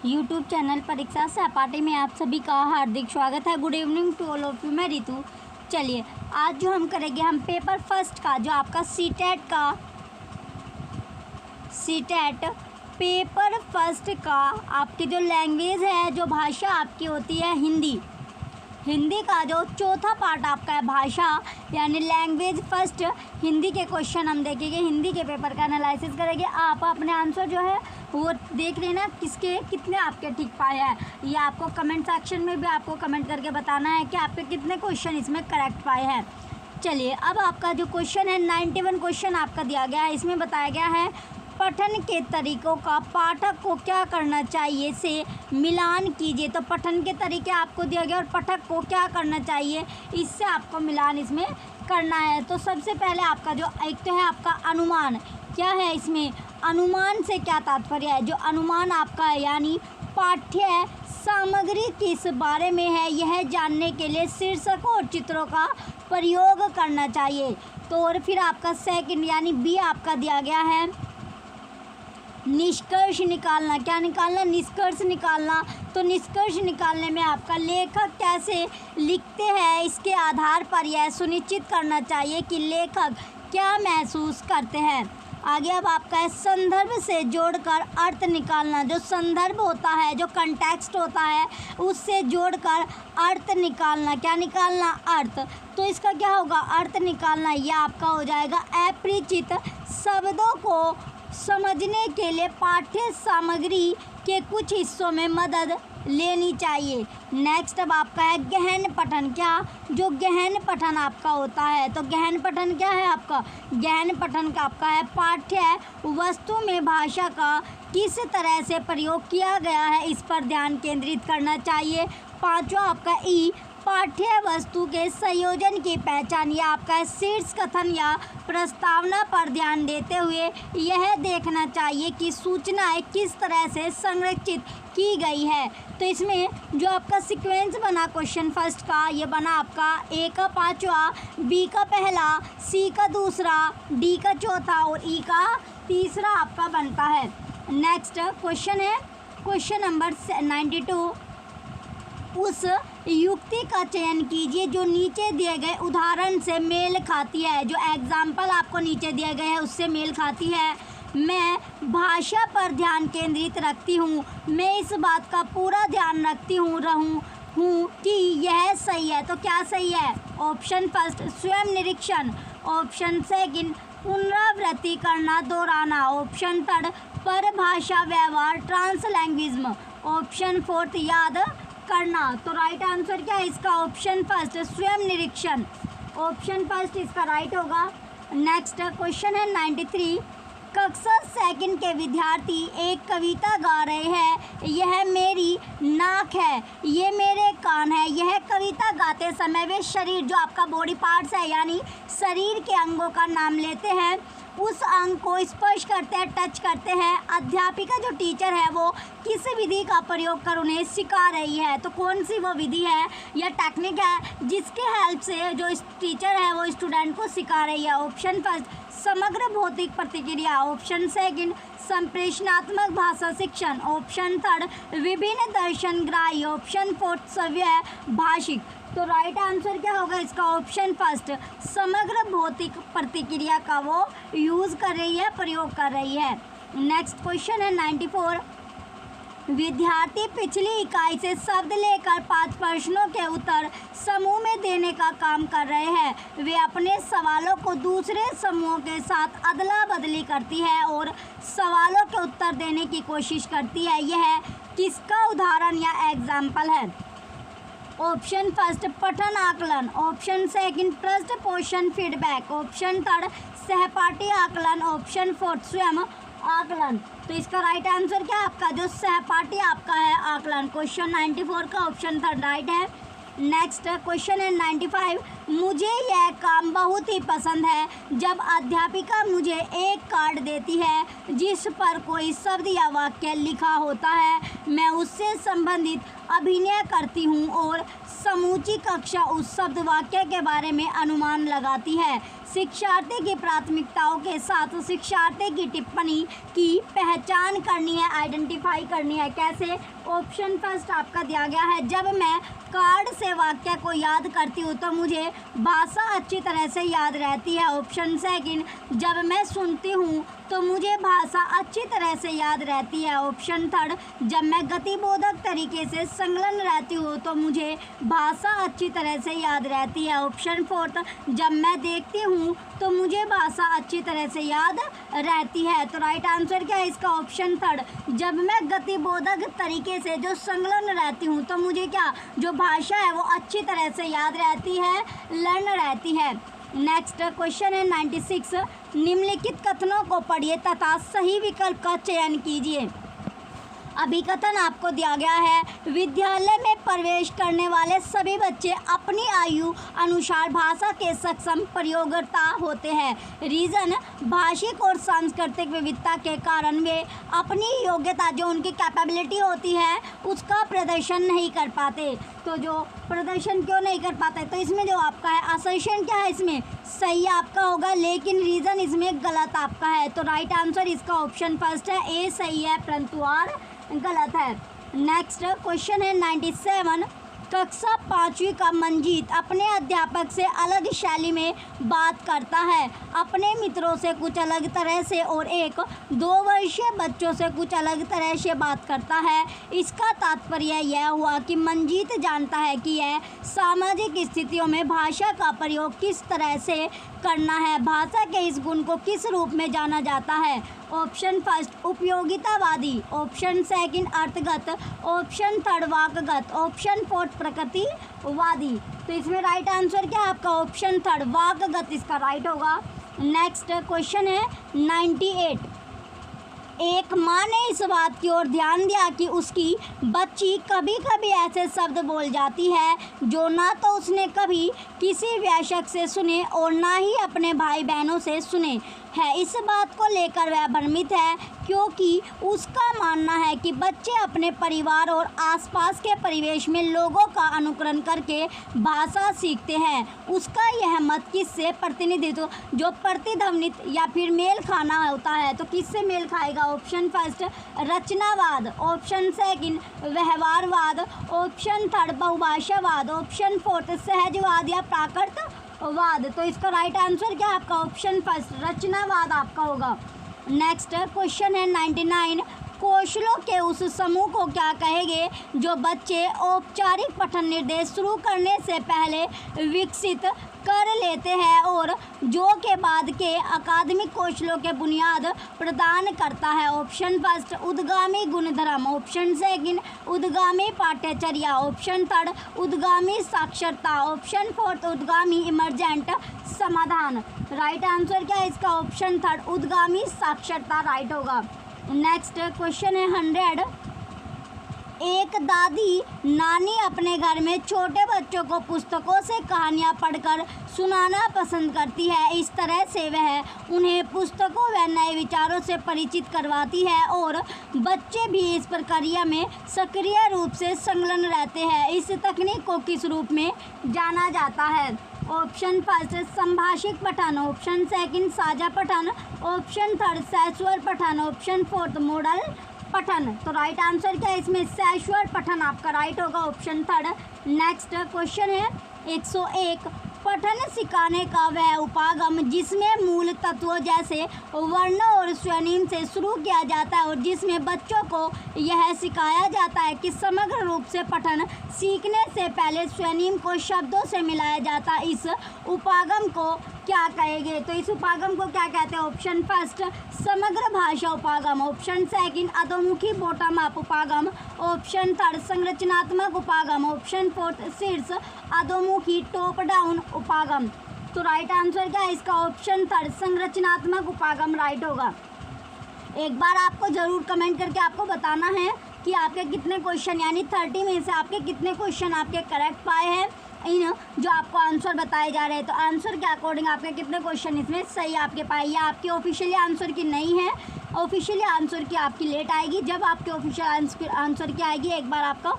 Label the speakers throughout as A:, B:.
A: YouTube channel परीक्षा सहपाठी में आप सभी का हार्दिक स्वागत है। Good evening to all of you. मैं रितु। चलिए आज जो हम करेंगे, हम पेपर फर्स्ट का जो आपका सीटेट पेपर फर्स्ट का आपकी जो लैंग्वेज है, जो भाषा आपकी होती है हिंदी का जो चौथा पार्ट आपका है भाषा, यानी लैंग्वेज फर्स्ट हिंदी के क्वेश्चन हम देखेंगे, हिंदी के पेपर का एनालिसिस करेंगे। आप अपने आंसर जो है वो देख लेना किसके कितने आपके ठीक पाए हैं। ये आपको कमेंट सेक्शन में भी आपको कमेंट करके बताना है कि आपके कितने क्वेश्चन इसमें करेक्ट पाए हैं। चलिए अब आपका जो क्वेश्चन है 91 क्वेश्चन आपका दिया गया है। इसमें बताया गया है पठन के तरीकों का पाठक को क्या करना चाहिए से मिलान कीजिए। तो पठन के तरीके आपको दिया गया और पाठक को क्या करना चाहिए, इससे आपको मिलान इसमें करना है। तो सबसे पहले आपका जो एक तो है आपका अनुमान, क्या है इसमें अनुमान से क्या तात्पर्य है। जो अनुमान आपका है यानी पाठ्य सामग्री किस बारे में है, यह जानने के लिए शीर्षकों और चित्रों का प्रयोग करना चाहिए। तो और फिर आपका सेकंड यानी बी आपका दिया गया है निष्कर्ष निकालना। क्या निकालना? निष्कर्ष निकालना। तो निष्कर्ष निकालने में आपका लेखक कैसे लिखते हैं, इसके आधार पर यह सुनिश्चित करना चाहिए कि लेखक क्या महसूस करते हैं। आगे अब आपका है संदर्भ से जोड़कर अर्थ निकालना। जो संदर्भ होता है, जो कंटेक्स्ट होता है, उससे जोड़कर अर्थ निकालना। क्या निकालना? अर्थ। तो इसका क्या होगा? अर्थ निकालना। यह आपका हो जाएगा अपरिचित शब्दों को समझने के लिए पाठ्य सामग्री के कुछ हिस्सों में मदद लेनी चाहिए। नेक्स्ट अब आपका है गहन पठन। क्या? जो गहन पठन आपका होता है, तो गहन पठन क्या है आपका? गहन पठन का आपका है पाठ्य वस्तु में भाषा का किस तरह से प्रयोग किया गया है, इस पर ध्यान केंद्रित करना चाहिए। पांचवा आपका ई पाठ्य वस्तु के संयोजन की पहचान। यह आपका शीर्ष कथन या प्रस्तावना पर ध्यान देते हुए यह देखना चाहिए कि सूचनाएं किस तरह से संरचित की गई है। तो इसमें जो आपका सीक्वेंस बना क्वेश्चन फर्स्ट का, ये बना आपका ए का पांचवा, बी का पहला, सी का दूसरा, डी का चौथा और ई का तीसरा आपका बनता है। नेक्स्ट क्वेश्चन है क्वेश्चन नंबर 92। उस युक्ति का चयन कीजिए जो नीचे दिए गए उदाहरण से मेल खाती है। जो एग्जाम्पल आपको नीचे दिए गए हैं उससे मेल खाती है। मैं भाषा पर ध्यान केंद्रित रखती हूँ। मैं इस बात का पूरा ध्यान रखती हूँ कि यह सही है। तो क्या सही है? ऑप्शन फर्स्ट स्वयं निरीक्षण, ऑप्शन सेकंड पुनरावृत्ति करना, दोहराना, ऑप्शन थर्ड परभाषा व्यवहार ट्रांसलैंग्विज्म, ऑप्शन फोर्थ याद करना। तो राइट आंसर क्या है इसका? ऑप्शन फर्स्ट स्वयं निरीक्षण। ऑप्शन फर्स्ट इसका राइट होगा। नेक्स्ट क्वेश्चन है 93। कक्षा सेकंड के विद्यार्थी एक कविता गा रहे हैं। यह मेरी नाक है, ये मेरे कान है। यह कविता गाते समय वे शरीर, जो आपका बॉडी पार्ट्स है यानी शरीर के अंगों का नाम लेते हैं, उस अंग को स्पर्श करते हैं, टच करते हैं। अध्यापिका जो टीचर है वो किस विधि का प्रयोग कर उन्हें सिखा रही है। तो कौन सी वो विधि है या टेक्निक है जिसके हेल्प से जो टीचर है वो स्टूडेंट को सिखा रही है। ऑप्शन फर्स्ट समग्र भौतिक प्रतिक्रिया, ऑप्शन सेकंड संप्रेषणात्मक भाषा शिक्षण, ऑप्शन थर्ड विभिन्न दर्शन ग्राह्य, ऑप्शन फोर्थ सव्य भाषिक। तो राइट आंसर क्या होगा इसका? ऑप्शन फर्स्ट समग्र भौतिक प्रतिक्रिया का वो यूज़ कर रही है, प्रयोग कर रही है। नेक्स्ट क्वेश्चन है 94। विद्यार्थी पिछली इकाई से शब्द लेकर 5 प्रश्नों के उत्तर समूह में देने का काम कर रहे हैं। वे अपने सवालों को दूसरे समूहों के साथ अदला बदली करती है और सवालों के उत्तर देने की कोशिश करती है। यह किसका उदाहरण या एग्जाम्पल है? ऑप्शन फर्स्ट पठन आकलन, ऑप्शन सेकंड प्रश्न पोषण फीडबैक, ऑप्शन थर्ड सहपाठी आकलन, ऑप्शन फोर्थ स्वयं आकलन। तो इसका राइट आंसर क्या है आपका? जो सहपाठी आपका है आकलन। क्वेश्चन 94 का ऑप्शन थर्ड राइट है। नेक्स्ट क्वेश्चन है 95। मुझे यह काम बहुत ही पसंद है जब अध्यापिका मुझे एक कार्ड देती है जिस पर कोई शब्द या वाक्य लिखा होता है। मैं उससे संबंधित अभिनय करती हूँ और समूची कक्षा उस शब्द वाक्य के बारे में अनुमान लगाती है। शिक्षार्थी की प्राथमिकताओं के साथ शिक्षार्थी की टिप्पणी की पहचान करनी है, आइडेंटिफाई करनी है। कैसे? ऑप्शन फर्स्ट आपका दिया गया है, जब मैं कार्ड से वाक्य को याद करती हूँ तो मुझे भाषा अच्छी तरह से याद रहती है। ऑप्शन सेकंड, जब मैं सुनती हूँ तो मुझे भाषा अच्छी तरह से याद रहती है। ऑप्शन थर्ड, जब मैं गतिबोधक तरीके से संलग्न रहती हूँ तो मुझे भाषा अच्छी तरह से याद रहती है। ऑप्शन फोर्थ, जब मैं देखती हूँ तो मुझे भाषा अच्छी तरह से याद रहती है। तो राइट आंसर क्या है इसका? ऑप्शन थर्ड, जब मैं गतिबोधक तरीके से जो संलग्न रहती हूँ तो मुझे क्या जो भाषा है वो अच्छी तरह से याद रहती है, लर्न रहती है। नेक्स्ट क्वेश्चन है 96, निम्नलिखित कथनों को पढ़िए तथा सही विकल्प का चयन कीजिए। अभिकथन आपको दिया गया है, विद्यालय में प्रवेश करने वाले सभी बच्चे अपनी आयु अनुसार भाषा के सक्षम प्रयोगकर्ता होते हैं। रीज़न, भाषिक और सांस्कृतिक विविधता के कारण वे अपनी योग्यता जो उनकी कैपेबिलिटी होती है उसका प्रदर्शन नहीं कर पाते। तो जो प्रदर्शन क्यों नहीं कर पाते? तो इसमें जो आपका है असर्शन क्या है, इसमें सही आपका होगा, लेकिन रीज़न इसमें गलत आपका है। तो राइट आंसर इसका ऑप्शन फर्स्ट है, ए सही है परंतु आर गलत है। नेक्स्ट क्वेश्चन है 97, कक्षा 5वीं का मंजीत अपने अध्यापक से अलग शैली में बात करता है, अपने मित्रों से कुछ अलग तरह से और एक 2 वर्षीय बच्चों से कुछ अलग तरह से बात करता है। इसका तात्पर्य यह हुआ कि मंजीत जानता है कि यह सामाजिक स्थितियों में भाषा का प्रयोग किस तरह से करना है। भाषा के इस गुण को किस रूप में जाना जाता है? ऑप्शन फर्स्ट उपयोगितावादी, ऑप्शन सेकंड अर्थगत, ऑप्शन थर्ड वाकगत, ऑप्शन फोर्थ प्रकृतिवादी। तो इसमें राइट आंसर क्या है आपका? ऑप्शन थर्ड वाकगत इसका राइट होगा। नेक्स्ट क्वेश्चन है 98, एक माँ ने इस बात की ओर ध्यान दिया कि उसकी बच्ची कभी कभी ऐसे शब्द बोल जाती है जो ना तो उसने कभी किसी वयस्क से सुने और ना ही अपने भाई बहनों से सुने है। इस बात को लेकर वह भ्रमित है क्योंकि उसका मानना है कि बच्चे अपने परिवार और आसपास के परिवेश में लोगों का अनुकरण करके भाषा सीखते हैं। उसका यह मत किससे प्रतिनिधित्व जो प्रतिध्वनित या फिर मेल खाना होता है, तो किससे मेल खाएगा? ऑप्शन फर्स्ट रचनावाद, ऑप्शन सेकंड व्यवहारवाद, ऑप्शन थर्ड बहुभाषावाद, ऑप्शन फोर्थ सहजवाद या प्राकृतवाद। तो इसका राइट आंसर क्या है आपका? ऑप्शन फर्स्ट रचनावाद आपका होगा। नेक्स्ट क्वेश्चन है 99, कौशलों के उस समूह को क्या कहेंगे जो बच्चे औपचारिक पठन निर्देश शुरू करने से पहले विकसित कर लेते हैं और जो के बाद के अकादमिक कौशलों के बुनियाद प्रदान करता है? ऑप्शन फर्स्ट उद्गामी गुणधर्म, ऑप्शन सेकंड उद्गामी पाठ्यचर्या, ऑप्शन थर्ड उद्गामी साक्षरता, ऑप्शन फोर्थ उद्गामी इमर्जेंट समाधान। राइट आंसर क्या है इसका? ऑप्शन थर्ड उद्गामी साक्षरता राइट होगा। नेक्स्ट क्वेश्चन है 100, एक दादी नानी अपने घर में छोटे बच्चों को पुस्तकों से कहानियाँ पढ़कर सुनाना पसंद करती है। इस तरह से वह उन्हें पुस्तकों व नए विचारों से परिचित करवाती है और बच्चे भी इस प्रक्रिया में सक्रिय रूप से संलग्न रहते हैं। इस तकनीक को किस रूप में जाना जाता है? ऑप्शन फर्स्ट संभाषिक पठन, ऑप्शन सेकंड साझा पठन, ऑप्शन थर्ड सैश्वर पठन, ऑप्शन फोर्थ मॉडल पठन। तो राइट आंसर क्या है इसमें? सैश्वर पठन आपका राइट होगा, ऑप्शन थर्ड। नेक्स्ट क्वेश्चन है 101, पठन सिखाने का वह उपागम जिसमें मूल तत्वों जैसे वर्ण और स्वनिम से शुरू किया जाता है और जिसमें बच्चों को यह सिखाया जाता है कि समग्र रूप से पठन सीखने से पहले स्वनिम को शब्दों से मिलाया जाता है, इस उपागम को क्या कहेंगे? तो इस उपागम को क्या कहते हैं? ऑप्शन फर्स्ट समग्र भाषा उपागम, ऑप्शन सेकंड अधोमुखी बॉटम अप उपागम, ऑप्शन थर्ड संरचनात्मक उपागम, ऑप्शन फोर्थ शीर्ष अधोमुखी टॉप डाउन उपागम। तो राइट आंसर क्या है इसका? ऑप्शन थर्ड संरचनात्मक उपागम राइट होगा। एक बार आपको ज़रूर कमेंट करके आपको बताना है कि आपके कितने क्वेश्चन यानी 30 में से आपके कितने क्वेश्चन आपके करेक्ट पाए हैं इन जो आपको आंसर बताए जा रहे हैं। तो आंसर के अकॉर्डिंग आपके कितने क्वेश्चन इसमें सही आपके पाए, या आपके ऑफिशियली आंसर की नहीं है ऑफिशियली आंसर की आपकी लेट आएगी। जब आपके ऑफिशियल आंसर की आएगी, एक बार आपका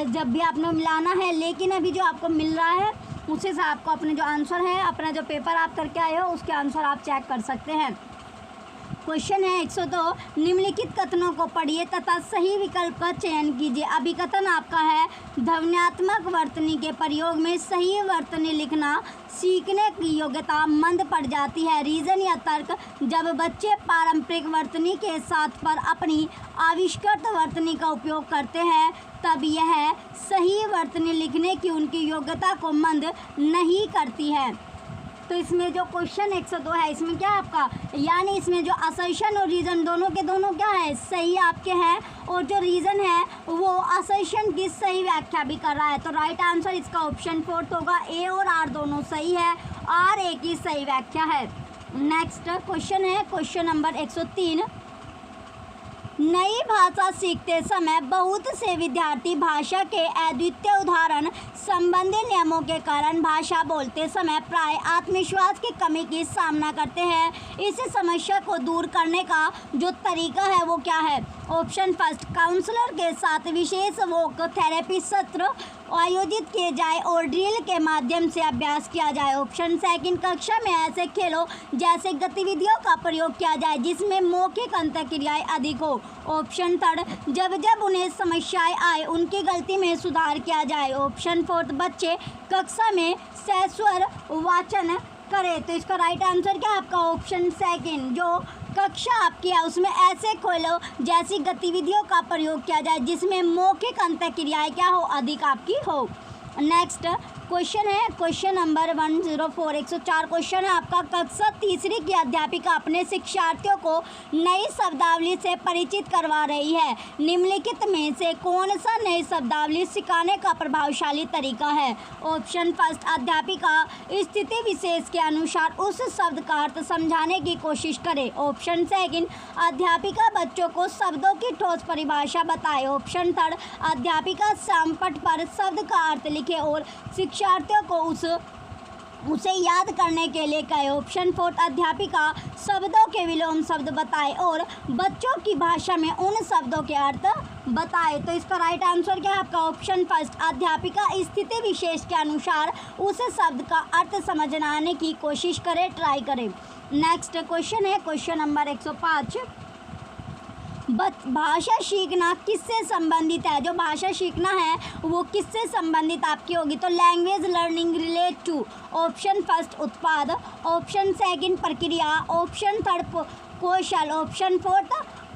A: जब भी आपने मिलाना है, लेकिन अभी जो आपको मिल रहा है उसी से आपको अपने जो आंसर है, अपना जो पेपर आप करके आए हो उसके आंसर आप चेक कर सकते हैं। क्वेश्चन है 102, निम्नलिखित कथनों को पढ़िए तथा सही विकल्प का चयन कीजिए। अभिकथन आपका है, ध्वन्यात्मक वर्तनी के प्रयोग में सही वर्तनी लिखना सीखने की योग्यता मंद पड़ जाती है। रीज़न या तर्क, जब बच्चे पारंपरिक वर्तनी के साथ पर अपनी आविष्कृत वर्तनी का उपयोग करते हैं तब यह सही वर्तनी लिखने की उनकी योग्यता को मंद नहीं करती है। तो इसमें जो क्वेश्चन 102 है, इसमें क्या आपका, यानी इसमें जो असर्शन और रीज़न दोनों के दोनों क्या है, सही आपके हैं, और जो रीज़न है वो असर्शन की सही व्याख्या भी कर रहा है। तो राइट आंसर इसका ऑप्शन 4 होगा। ए और आर दोनों सही है, आर ए की सही व्याख्या है। नेक्स्ट क्वेश्चन है क्वेश्चन नंबर 103, नई भाषा सीखते समय बहुत से विद्यार्थी भाषा के अद्वितीय उदाहरण संबंधी नियमों के कारण भाषा बोलते समय प्राय आत्मविश्वास की कमी की सामना करते हैं। इस समस्या को दूर करने का जो तरीका है वो क्या है? ऑप्शन फर्स्ट, काउंसलर के साथ विशेष वोक थेरेपी सत्र आयोजित किए जाए और ड्रिल के माध्यम से अभ्यास किया जाए। ऑप्शन सेकंड, कक्षा में ऐसे खेलों जैसे गतिविधियों का प्रयोग किया जाए जिसमें मौखिक अंतःक्रियाएं अधिक हो। ऑप्शन थर्ड, जब जब उन्हें समस्याएं आए उनकी गलती में सुधार किया जाए। ऑप्शन फोर्थ, बच्चे कक्षा में सस्वर वाचन करें। तो इसका राइट आंसर क्या है आपका? ऑप्शन सेकंड, जो कक्षा आपकी है उसमें ऐसे खेलों जैसी गतिविधियों का प्रयोग किया जाए जिसमें मौखिक अंतःक्रियाएं क्या हो, अधिक आपकी हो। नेक्स्ट क्वेश्चन है क्वेश्चन नंबर 104, 104 क्वेश्चन है आपका, कक्षा तीसरी की अध्यापिका अपने शिक्षार्थियों को नई शब्दावली से परिचित करवा रही है। निम्नलिखित में से कौन सा नई शब्दावली सिखाने का प्रभावशाली तरीका है? ऑप्शन फर्स्ट, अध्यापिका स्थिति विशेष के अनुसार उस शब्द का अर्थ समझाने की कोशिश करे। ऑप्शन सेकंड, अध्यापिका बच्चों को शब्दों की ठोस परिभाषा बताए। ऑप्शन थर्ड, अध्यापिका श्यामपट्ट पर शब्द का अर्थ लिखे और शिक्षार्थियों को उसे याद करने के लिए कहे। ऑप्शन फोर्थ, अध्यापिका शब्दों के विलोम शब्द बताए और बच्चों की भाषा में उन शब्दों के अर्थ बताए। तो इसका राइट आंसर क्या है आपका? ऑप्शन फर्स्ट, अध्यापिका स्थिति विशेष के अनुसार उस शब्द का अर्थ समझाने की कोशिश करे, ट्राई करे। नेक्स्ट क्वेश्चन है क्वेश्चन नंबर 105, भाषा सीखना किससे संबंधित है? जो भाषा सीखना है वो किससे संबंधित आपकी होगी? तो language learning relate to. Option first, उत्पाद। ऑप्शन सेकंड, प्रक्रिया। ऑप्शन थर्ड, कौशल। ऑप्शन फोर्थ,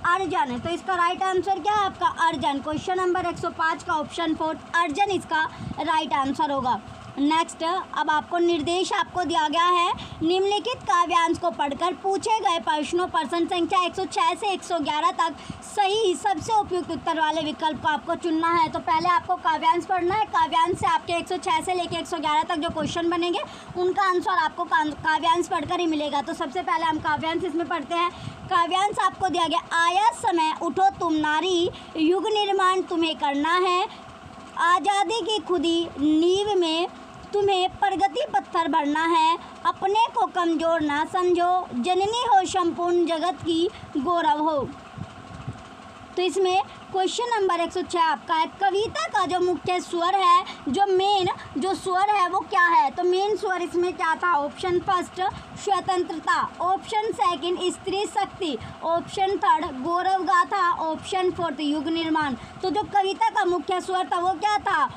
A: अर्जन। तो इसका राइट आंसर क्या है आपका? अर्जन। क्वेश्चन नंबर 105 का ऑप्शन फोर्थ, अर्जन इसका राइट आंसर होगा। नेक्स्ट, अब आपको निर्देश आपको दिया गया है, निम्नलिखित काव्यांश को पढ़कर पूछे गए प्रश्नों प्रश्न संख्या 106 से 111 तक सही सबसे उपयुक्त उत्तर वाले विकल्प को आपको चुनना है। तो पहले आपको काव्यांश पढ़ना है। काव्यांश से आपके 106 से लेकर 111 तक जो क्वेश्चन बनेंगे उनका आंसर आपको काव्यांश पढ़कर ही मिलेगा। तो सबसे पहले हम काव्यांश इसमें पढ़ते हैं। काव्यांश आपको दिया गया, आया समय उठो तुम नारी, युग निर्माण तुम्हें करना है, आज़ादी की खुदी नींव में तुम्हें प्रगति पत्थर भरना है, अपने को कमज़ोर ना समझो, जननी हो संपूर्ण जगत की गौरव हो। तो इसमें क्वेश्चन नंबर 106 आपका है, कविता का जो मुख्य स्वर है, जो मेन जो स्वर है वो क्या है? तो मेन स्वर इसमें क्या था? ऑप्शन फर्स्ट, स्वतंत्रता। ऑप्शन सेकंड, स्त्री शक्ति। ऑप्शन थर्ड, गौरव गाथा। ऑप्शन फोर्थ, युग निर्माण। तो जो कविता का मुख्य स्वर था वो क्या था?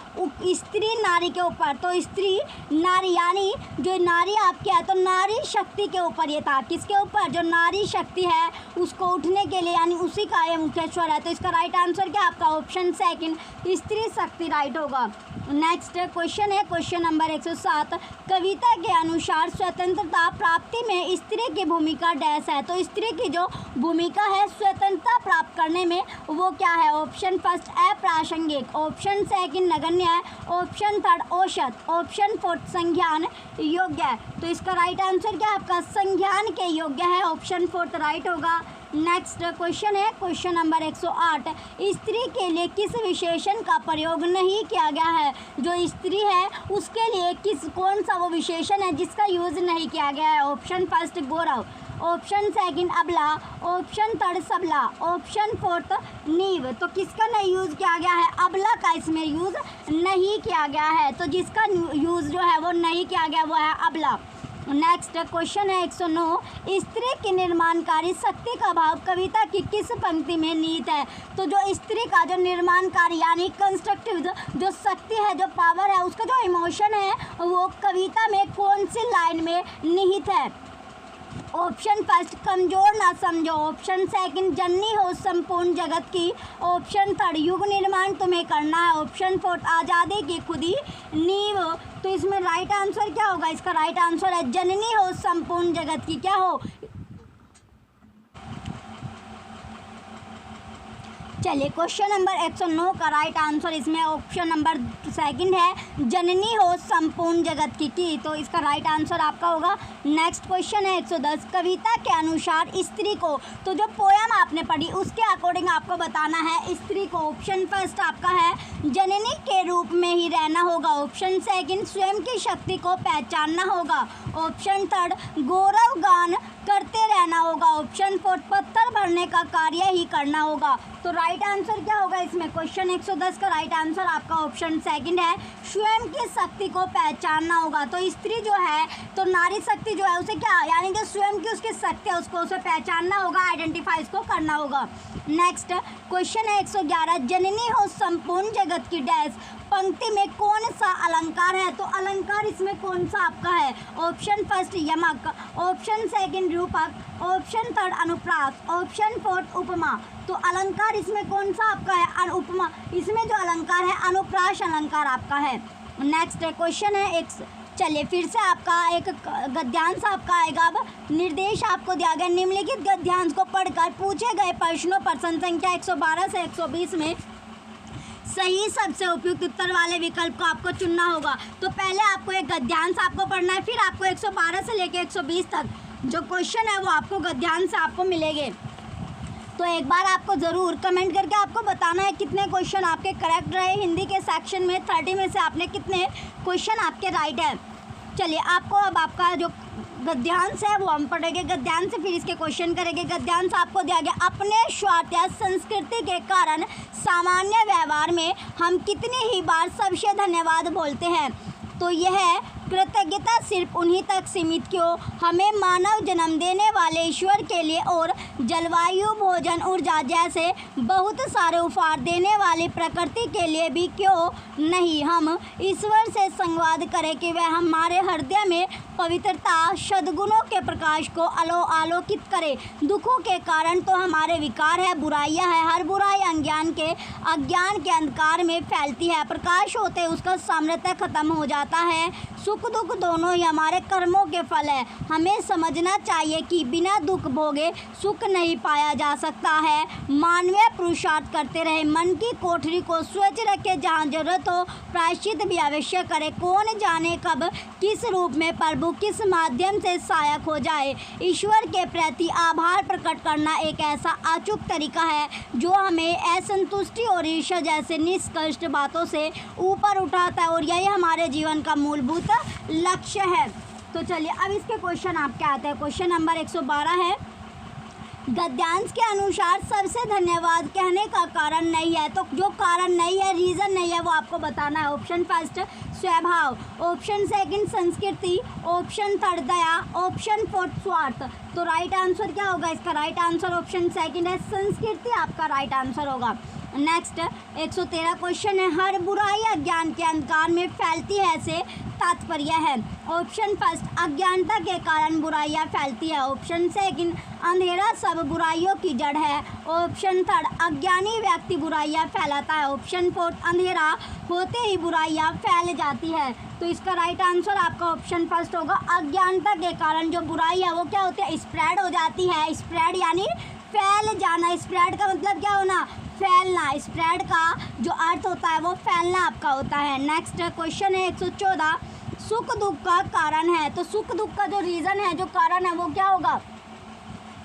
A: स्त्री नारी के ऊपर। तो स्त्री नारी यानी जो नारी आपके है तो नारी शक्ति के ऊपर ये था। किसके ऊपर? जो नारी शक्ति है उसको उठने के लिए, यानी उसी का ये मुख्य स्वर है। तो इसका राइट आंसर क्या आपका? ऑप्शन सेकंड, स्त्री शक्ति राइट होगा। नेक्स्ट क्वेश्चन है क्वेश्चन नंबर 107, कविता के अनुसार स्वतंत्रता प्राप्ति में स्त्री की भूमिका डैश है। तो स्त्री की जो भूमिका है स्वतंत्रता प्राप्त करने में वो क्या है? ऑप्शन फर्स्ट, अप्रासंगिक। ऑप्शन सेकंड, नगण्य। ऑप्शन थर्ड, औसत। ऑप्शन फोर्थ, संज्ञान योग्य है। तो इसका राइट आंसर क्या है आपका? संज्ञान के योग्य है। ऑप्शन फोर्थ राइट होगा। नेक्स्ट क्वेश्चन है क्वेश्चन नंबर 108, स्त्री के लिए किस विशेषण का प्रयोग नहीं किया गया है? जो स्त्री है उसके लिए कौन सा वो विशेषण है जिसका यूज़ नहीं किया गया है? ऑप्शन फर्स्ट, गौरव। ऑप्शन सेकंड अबला, ऑप्शन थर्ड सबला, ऑप्शन फोर्थ नीव। तो किसका नहीं यूज़ किया गया है? अबला का इसमें यूज़ नहीं किया गया है। तो जिसका यूज़ जो है वो नहीं किया गया वो है अबला। नेक्स्ट क्वेश्चन है 109, स्त्री की निर्माणकारी शक्ति का भाव कविता की किस पंक्ति में निहित है? तो जो स्त्री का जो निर्माणकारी यानी कंस्ट्रक्टिव जो शक्ति है, जो पावर है, उसका जो इमोशन है वो कविता में कौन सी लाइन में निहित है? ऑप्शन फर्स्ट कमजोर ना समझो, ऑप्शन सेकंड जननी हो संपूर्ण जगत की, ऑप्शन थर्ड युग निर्माण तुम्हें करना है, ऑप्शन फोर्थ आज़ादी की खुदी नींव। तो इसमें राइट आंसर क्या होगा? इसका राइट आंसर है जननी हो संपूर्ण जगत की। क्या हो? चलिए क्वेश्चन नंबर 109 का राइट आंसर इसमें ऑप्शन नंबर सेकंड है जननी हो संपूर्ण जगत की। तो इसका राइट आंसर आपका होगा। नेक्स्ट क्वेश्चन है 110, कविता के अनुसार स्त्री को, तो जो पोयम आपने पढ़ी उसके अकॉर्डिंग आपको बताना है स्त्री को। ऑप्शन फर्स्ट आपका है जननी के रूप में ही रहना होगा, ऑप्शन सेकंड स्वयं की शक्ति को पहचानना होगा, ऑप्शन थर्ड गौरव गान करते रहना होगा, ऑप्शन फोर्थ पत्थर भरने का कार्य ही करना होगा। तो राइट आंसर क्या होगा इसमें? क्वेश्चन 110 का राइट आंसर आपका ऑप्शन सेकंड है स्वयं की शक्ति को पहचानना होगा। तो स्त्री जो है, तो नारी शक्ति जो है उसे क्या, यानी कि स्वयं की उसकी शक्ति है उसको उसे पहचानना होगा, आइडेंटिफाई उसको करना होगा। नेक्स्ट क्वेश्चन है 111, जननी हो संपूर्ण जगत की डैश पंक्ति में कौन सा अलंकार है? तो अलंकार इसमें कौन सा आपका है? ऑप्शन फर्स्ट यमक, ऑप्शन सेकंड रूपक, ऑप्शन थर्ड अनुप्रास, ऑप्शन फोर्थ उपमा। तो अलंकार इसमें कौन सा आपका है? उपमा। इसमें जो अलंकार है अनुप्रास अलंकार आपका है। नेक्स्ट क्वेश्चन है चलिए फिर से आपका एक गद्यांश आपका आएगा। अब निर्देश आपको दिया गया, निम्नलिखित गद्यांश को पढ़कर पूछे गए प्रश्नों प्रश्न संख्या 112 से 120 में सही सबसे उपयुक्त उत्तर वाले विकल्प को आपको चुनना होगा। तो पहले आपको एक गद्यांश आपको पढ़ना है, फिर आपको 112 से लेकर 120 तक जो क्वेश्चन है वो आपको गद्यांश से आपको मिलेंगे। तो एक बार आपको ज़रूर कमेंट करके आपको बताना है कितने क्वेश्चन आपके करेक्ट रहे। हिंदी के सेक्शन में 30 में से आपने कितने क्वेश्चन आपके राइट है। चलिए आपको अब आपका जो गद्यांश है वो हम पढ़ेंगे, गद्यांश से फिर इसके क्वेश्चन करेंगे। गद्यांश आपको दिया गया, अपने स्वार्थ या संस्कृति के कारण सामान्य व्यवहार में हम कितनी ही बार सबसे धन्यवाद बोलते हैं? तो यह कृतज्ञता सिर्फ उन्हीं तक सीमित क्यों? हमें मानव जन्म देने वाले ईश्वर के लिए और जलवायु, भोजन, ऊर्जा जैसे बहुत सारे उपहार देने वाली प्रकृति के लिए भी क्यों नहीं हम ईश्वर से संवाद करें कि वह हमारे हृदय में पवित्रता, सद्गुणों के प्रकाश को आलोकित करे। दुखों के कारण तो हमारे विकार है, बुराइयां है, हर बुराई अज्ञान के अंधकार में फैलती है, प्रकाश होते उसका सामर्थ्य खत्म हो जाता है। सुख दुख दोनों ही हमारे कर्मों के फल है। हमें समझना चाहिए कि बिना दुख भोगे सुख नहीं पाया जा सकता है। मानवीय पुरुषार्थ करते रहे, मन की कोठरी को स्वच्छ रखे, जहाँ जरूरत हो प्रायश्चित भी अवश्य करे। कौन जाने कब किस रूप में प्रभु किस माध्यम से सहायक हो जाए। ईश्वर के प्रति आभार प्रकट करना एक ऐसा अचूक तरीका है जो हमें असंतुष्टि और ईर्ष्या जैसे निष्कष्ट बातों से ऊपर उठाता है, और यही हमारे जीवन का मूलभूत लक्ष्य है। तो चलिए अब इसके क्वेश्चन आपके आते हैं। क्वेश्चन नंबर 112 है, गद्यांश के अनुसार सबसे धन्यवाद कहने का कारण नहीं है। तो जो कारण नहीं है, रीज़न नहीं है, वो आपको बताना है। ऑप्शन फर्स्ट स्वभाव, ऑप्शन सेकंड संस्कृति, ऑप्शन थर्ड दया, ऑप्शन फोर्थ स्वार्थ। तो राइट आंसर क्या होगा इसका? राइट आंसर ऑप्शन सेकंड है संस्कृति आपका राइट आंसर होगा। नेक्स्ट 113 क्वेश्चन है, हर बुराई अज्ञान के अंधकार में फैलती है से तात्पर्य है। ऑप्शन फर्स्ट अज्ञानता के कारण बुराइयां फैलती है, ऑप्शन सेकंड अंधेरा सब बुराइयों की जड़ है, ऑप्शन थर्ड अज्ञानी व्यक्ति बुराइयां फैलाता है, ऑप्शन फोर्थ अंधेरा होते ही बुराइयां फैल जाती है। तो इसका राइट आंसर आपका ऑप्शन फर्स्ट होगा। अज्ञानता के कारण जो बुराई है वो क्या होती है? स्प्रेड हो जाती है। स्प्रेड यानी फैल जाना। स्प्रेड का मतलब क्या होना? फैलना। स्प्रेड का जो अर्थ होता है वो फैलना आपका होता है। नेक्स्ट क्वेश्चन है 114, सुख दुख का कारण है। तो सुख दुख का जो रीज़न है, जो कारण है, वो क्या होगा?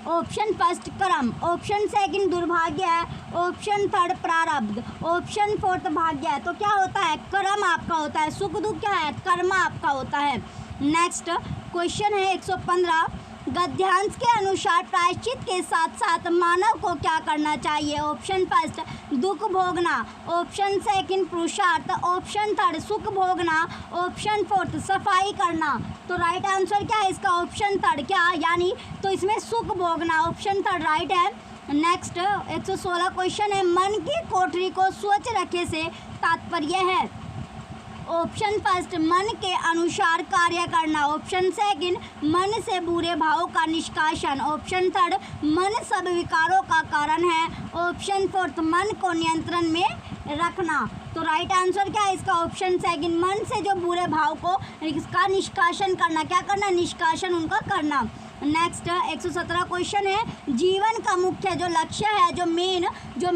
A: ऑप्शन फर्स्ट कर्म, ऑप्शन सेकंड दुर्भाग्य है, ऑप्शन थर्ड प्रारब्ध, ऑप्शन फोर्थ भाग्य है। तो क्या होता है? कर्म आपका होता है। सुख दुख क्या है? कर्म आपका होता है। नेक्स्ट क्वेश्चन है 115, गद्यांश के अनुसार प्रायश्चित के साथ साथ मानव को क्या करना चाहिए? ऑप्शन फर्स्ट दुख भोगना, ऑप्शन सेकंड पुरुषार्थ, ऑप्शन थर्ड सुख भोगना, ऑप्शन फोर्थ सफाई करना। तो राइट आंसर क्या है इसका? Option third. क्या यानी तो इसमें सुख भोगना, ऑप्शन थर्ड राइट है। नेक्स्ट 116 क्वेश्चन है, मन की कोठरी को स्वच्छ रखे से तात्पर्य है? ऑप्शन फर्स्ट मन के अनुसार कार्य करना, ऑप्शन सेकंड मन से बुरे भावों का निष्कासन, ऑप्शन थर्ड मन सब विकारों का कारण है, ऑप्शन फोर्थ मन को नियंत्रण में रखना। तो राइट आंसर क्या है इसका? ऑप्शन सेकंड मन से जो बुरे भाव को इसका निष्कासन करना, क्या करना? निष्कासन उनका करना। नेक्स्ट 117 क्वेश्चन है, जीवन का मुख्य जो लक्ष्य है, जो मेन जो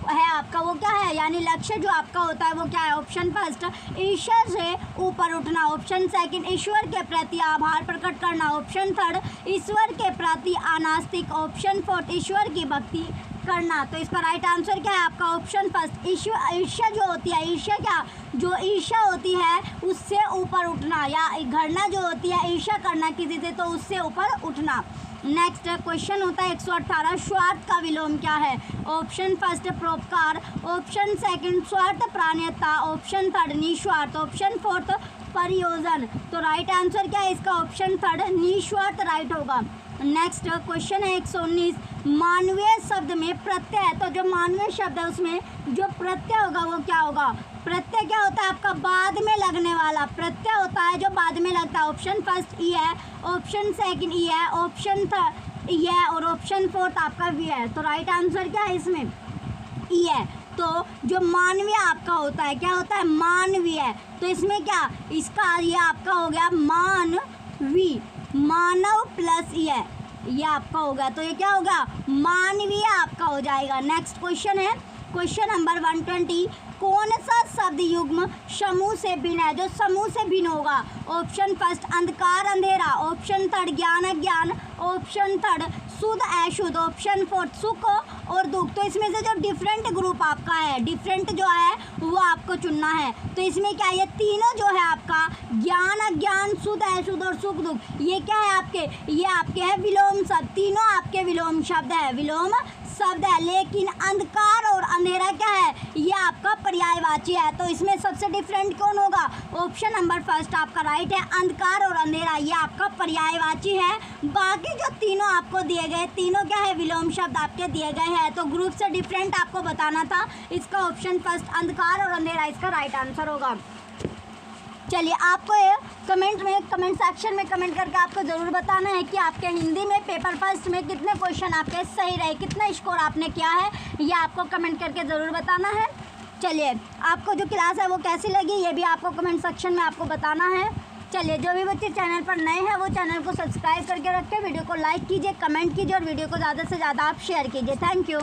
A: है आपका वो क्या है? यानी लक्ष्य जो आपका होता है वो क्या है? ऑप्शन फर्स्ट ईश्वर से ऊपर उठना, ऑप्शन सेकंड ईश्वर के प्रति आभार प्रकट करना, ऑप्शन थर्ड ईश्वर के प्रति अनास्तिक, ऑप्शन फोर्थ ईश्वर की भक्ति करना। तो इसका राइट आंसर क्या है आपका? ऑप्शन फर्स्ट ईर्ष्या जो होती है, ईर्ष्या क्या जो ईर्ष्या होती है उससे ऊपर उठना, या घृणा जो होती है ईर्ष्या करना किसी से, तो उससे ऊपर उठना। नेक्स्ट क्वेश्चन होता है 118, स्वार्थ का विलोम क्या है? ऑप्शन फर्स्ट परोपकार, ऑप्शन सेकंड स्वार्थ प्राणियता, ऑप्शन थर्ड निस्वार्थ, ऑप्शन फोर्थ परियोजन। तो राइट आंसर क्या है इसका? ऑप्शन थर्ड निस्वार्थ राइट होगा। नेक्स्ट क्वेश्चन है 119, मानवीय शब्द में प्रत्यय, तो जो मानवीय शब्द है उसमें जो प्रत्यय होगा वो क्या होगा? प्रत्यय क्या होता है आपका? बाद में लगने वाला प्रत्यय होता है जो बाद में लगता है। ऑप्शन फर्स्ट ई है, ऑप्शन सेकंड ई है, ऑप्शन थर्ड ई है और ऑप्शन फोर्थ आपका वी है। तो राइट आंसर क्या है इसमें? ई है। तो जो मानवीय आपका होता है क्या होता है? मानवीय। तो इसमें क्या इसका ये आपका हो गया मानवी, मानव प्लस ये आपका होगा, तो ये क्या होगा? मानवीय आपका हो जाएगा। नेक्स्ट क्वेश्चन है क्वेश्चन नंबर 120, कौन सा शब्द युग्म समूह से भिन्न है? जो समूह से भिन्न होगा, ऑप्शन फर्स्ट अंधकार अंधेरा, ऑप्शन थर्ड ज्ञान अज्ञान, ऑप्शन थर्ड शुद्ध अशुद्ध, ऑप्शन फोर्थ सुख और दुख। तो इसमें से जो डिफरेंट ग्रुप आपका है, डिफरेंट जो है वो आपको चुनना है। तो इसमें क्या ये तीनों जो है आपका ज्ञान अज्ञान शुद्ध अशुद्ध और सुख दुख, ये क्या है आपके? ये आपके है विलोम शब्द, तीनों आपके विलोम शब्द है, विलोम शब्द है। लेकिन अंधकार और अंधेरा क्या है? ये आपका पर्यायवाची है। तो इसमें सबसे डिफरेंट कौन होगा? ऑप्शन नंबर फर्स्ट आपका राइट है, अंधकार और अंधेरा ये आपका पर्यायवाची है। बाकी जो तीनों आपको दिए गए, तीनों क्या है? विलोम शब्द आपके दिए गए हैं। तो ग्रुप से डिफरेंट आपको बताना था, इसका ऑप्शन फर्स्ट अंधकार और अंधेरा इसका राइट आंसर होगा। चलिए आपको ये कमेंट सेक्शन में कमेंट करके आपको ज़रूर बताना है कि आपके हिंदी में पेपर फर्स्ट में कितने क्वेश्चन आपके सही रहे, कितना स्कोर आपने किया है, ये आपको कमेंट करके ज़रूर बताना है। चलिए आपको जो क्लास है वो कैसी लगी ये भी आपको कमेंट सेक्शन में आपको बताना है। चलिए जो भी बच्चे चैनल पर नए हैं वो चैनल को सब्सक्राइब करके रखें, वीडियो को लाइक कीजिए, कमेंट कीजिए और वीडियो को ज़्यादा से ज़्यादा आप शेयर कीजिए। Thank you.